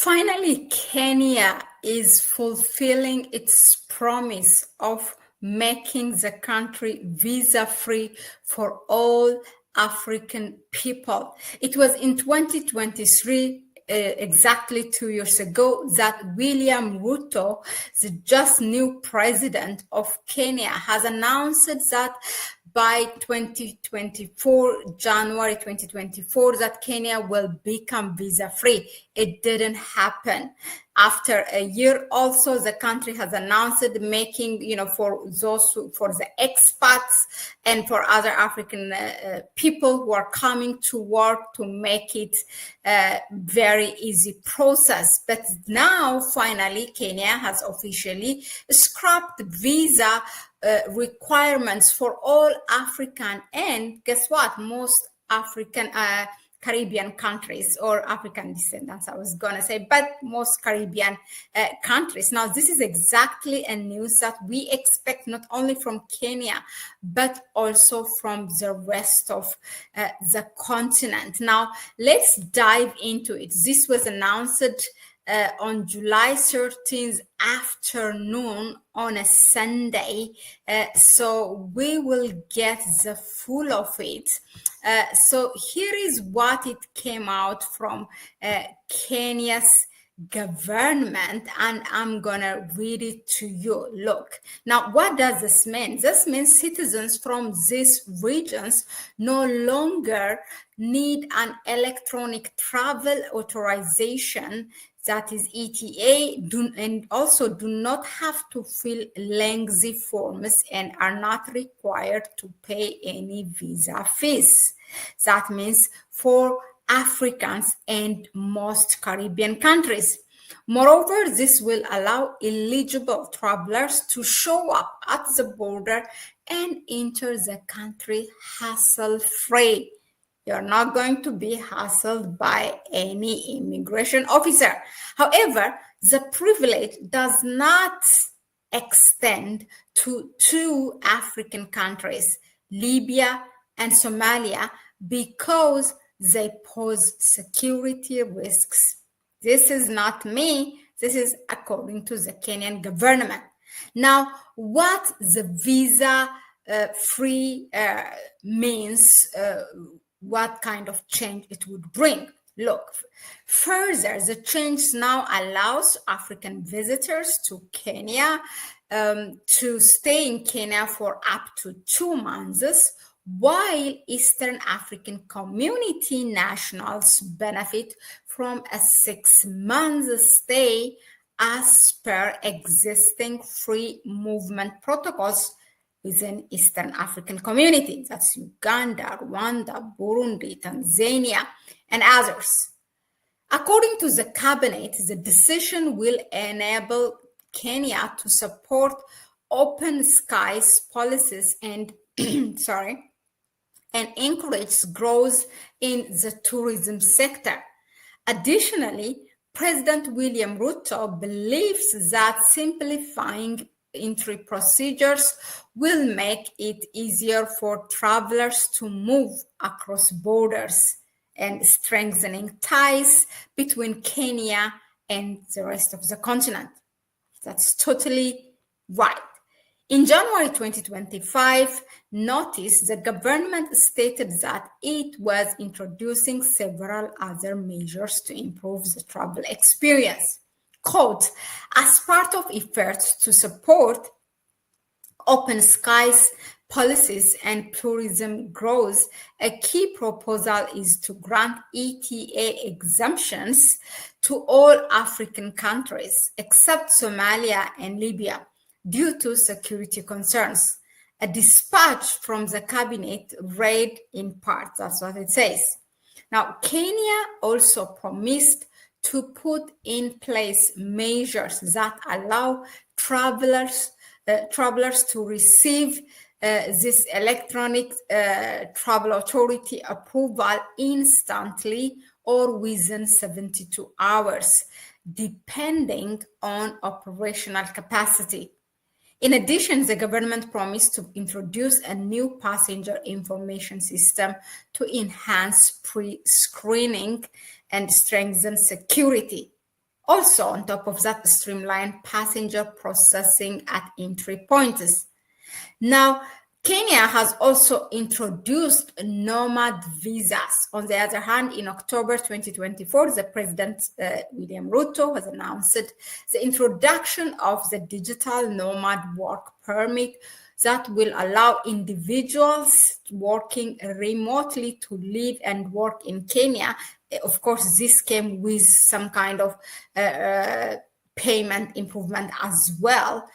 Finally, Kenya is fulfilling its promise of making the country visa-free for all African people. It was in 2023, exactly 2 years ago, that William Ruto, the just new president of Kenya, has announced that by 2024, January 2024, that Kenya will become visa-free. It didn't happen. After a year, also, the country has announced making, for the expats and for other African people who are coming to work, to make it a very easy process. But now, finally, Kenya has officially scrapped visa requirements for all African, and guess what? Most African Caribbean countries, or African descendants, I was gonna say, but most Caribbean countries. Now, this is exactly a news that we expect not only from Kenya, but also from the rest of the continent. Now, let's dive into it. This was announced on July 13th afternoon on a Sunday. So we will get the full of it. So here is what it came out from Kenya's government, and I'm gonna read it to you. Look, now what does this mean? This means citizens from these regions no longer need an electronic travel authorization, that is ETA, and also do not have to fill lengthy forms and are not required to pay any visa fees. That means for Africans and most Caribbean countries. Moreover, this will allow eligible travelers to show up at the border and enter the country hassle-free. You're not going to be hassled by any immigration officer. However, the privilege does not extend to two African countries, Libya and Somalia, because they pose security risks. This is not me. This is according to the Kenyan government. Now, what the visa free means, what kind of change it would bring. Look, further, the change now allows African visitors to Kenya to stay in Kenya for up to 2 months, while Eastern African community nationals benefit from a 6-month stay as per existing free movement protocols within Eastern African community. That's Uganda, Rwanda, Burundi, Tanzania, and others. According to the cabinet, the decision will enable Kenya to support open skies policies and and encourage growth in the tourism sector. Additionally, President William Ruto believes that simplifying entry procedures will make it easier for travelers to move across borders and strengthening ties between Kenya and the rest of the continent. That's totally right. In January 2025, notice the government stated that it was introducing several other measures to improve the travel experience. Quote, as part of efforts to support open skies policies and tourism growth, a key proposal is to grant ETA exemptions to all African countries except Somalia and Libya due to security concerns. A dispatch from the cabinet read in part, that's what it says. Now, Kenya also promised to put in place measures that allow travelers to receive this electronic travel authority approval instantly or within 72 hours, depending on operational capacity. In addition, the government promised to introduce a new passenger information system to enhance pre-screening and strengthen security. Also, on top of that, streamline passenger processing at entry points. Now, Kenya has also introduced nomad visas. On the other hand, in October 2024, the President William Ruto has announced the introduction of the digital nomad work permit that will allow individuals working remotely to live and work in Kenya. Of course, this came with some kind of payment improvement as well.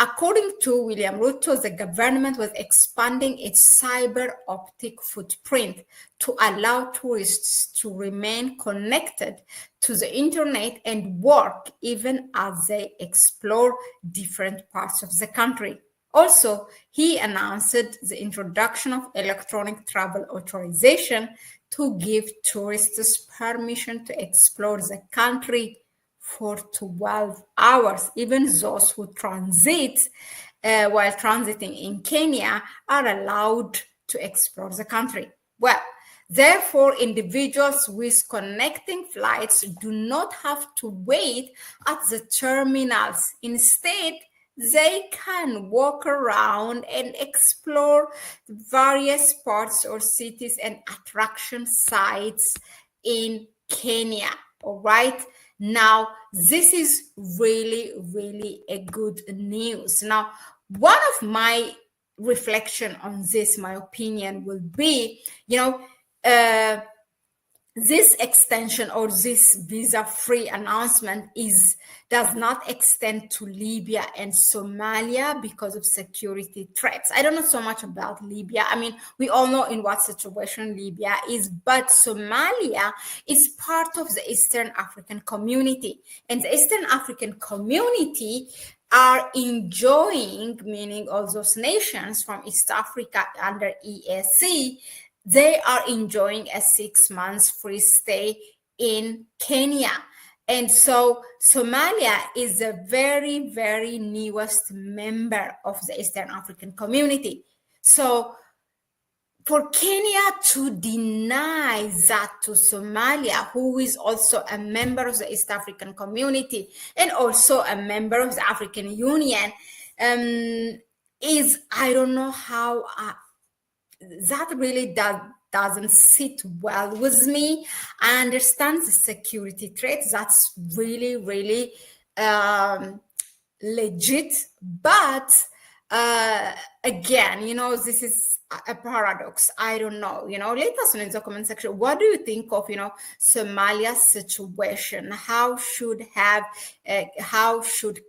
According to William Ruto, the government was expanding its cyber optic footprint to allow tourists to remain connected to the internet and work even as they explore different parts of the country. Also, he announced the introduction of electronic travel authorization to give tourists permission to explore the country for 12 hours. Even those who transit while transiting in Kenya are allowed to explore the country. Well, therefore, individuals with connecting flights do not have to wait at the terminals. Instead, they can walk around and explore various parts or cities and attraction sites in Kenya. All right. Now, this is really, really a good news. Now, one of my reflection on this, my opinion will be, this extension or this visa-free announcement does not extend to Libya and Somalia because of security threats. I don't know so much about Libya. I mean, we all know in what situation Libya is, but Somalia is part of the Eastern African community. And the Eastern African community are enjoying, meaning all those nations from East Africa under EAC, they are enjoying a 6 months free stay in Kenya. And so Somalia is a very, very newest member of the Eastern African community. So for Kenya to deny that to Somalia, who is also a member of the East African community and also a member of the African Union, is, I don't know how... that really doesn't sit well with me. I understand the security threat. That's really, really legit. But again, this is a paradox. I don't know. Let us know in the comment section. What do you think of, Somalia's situation? How should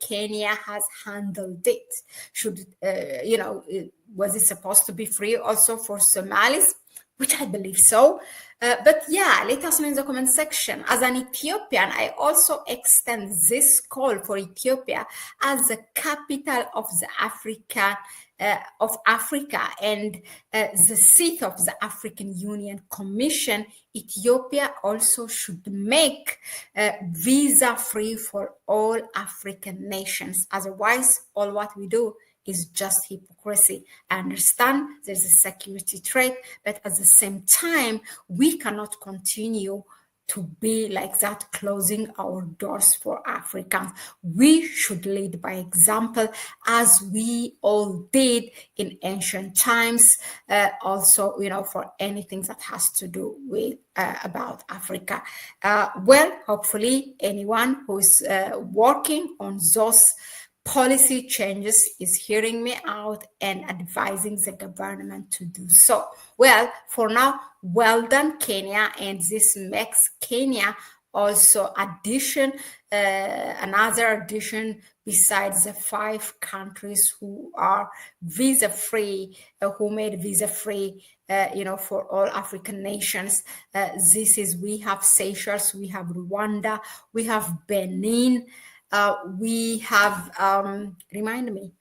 Kenya has handled it? Should, was it supposed to be free also for Somalis? Which I believe so. But yeah, let us know in the comment section. As an Ethiopian, I also extend this call for Ethiopia as the capital of the Africa and the seat of the African Union Commission. Ethiopia also should make visa-free for all African nations. Otherwise, all what we do is just hypocrisy. I understand there's a security threat, but at the same time, we cannot continue to be like that, closing our doors for Africans. We should lead by example, as we all did in ancient times, also, for anything that has to do with about Africa. Well, hopefully anyone who is working on those policy changes is hearing me out and advising the government to do so. Well, for now, well done, Kenya, and this makes Kenya also another addition besides the 5 countries who are visa-free, who made visa-free, for all African nations. We have Seychelles, we have Rwanda, we have Benin, we have, remind me,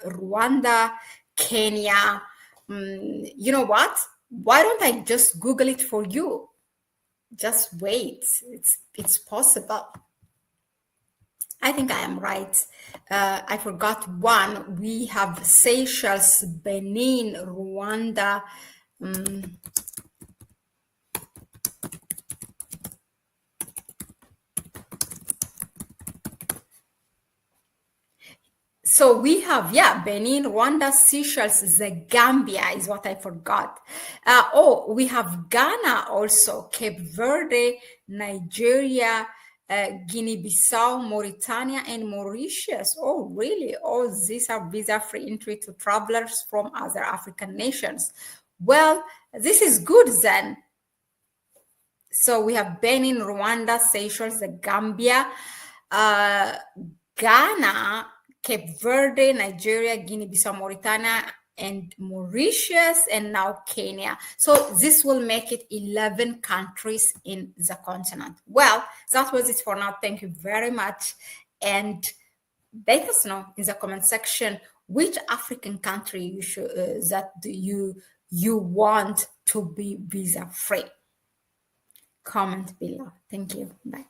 Rwanda, Kenya. You know what? Why don't I just Google it for you? Just wait. It's possible. I think I am right. I forgot one. We have Seychelles, Benin, Rwanda. So we have, yeah, Benin, Rwanda, Seychelles, the Gambia is what I forgot. We have Ghana also, Cape Verde, Nigeria, Guinea-Bissau, Mauritania, and Mauritius. Oh, really? All these are visa-free entry to travelers from other African nations. Well, this is good then. So we have Benin, Rwanda, Seychelles, the Gambia, Ghana, Cape Verde, Nigeria, Guinea-Bissau, Mauritania, and Mauritius, and now Kenya. So this will make it 11 countries in the continent. Well, that was it for now. Thank you very much. And let us know in the comment section which African country you should that you want to be visa free. Comment below. Thank you. Bye.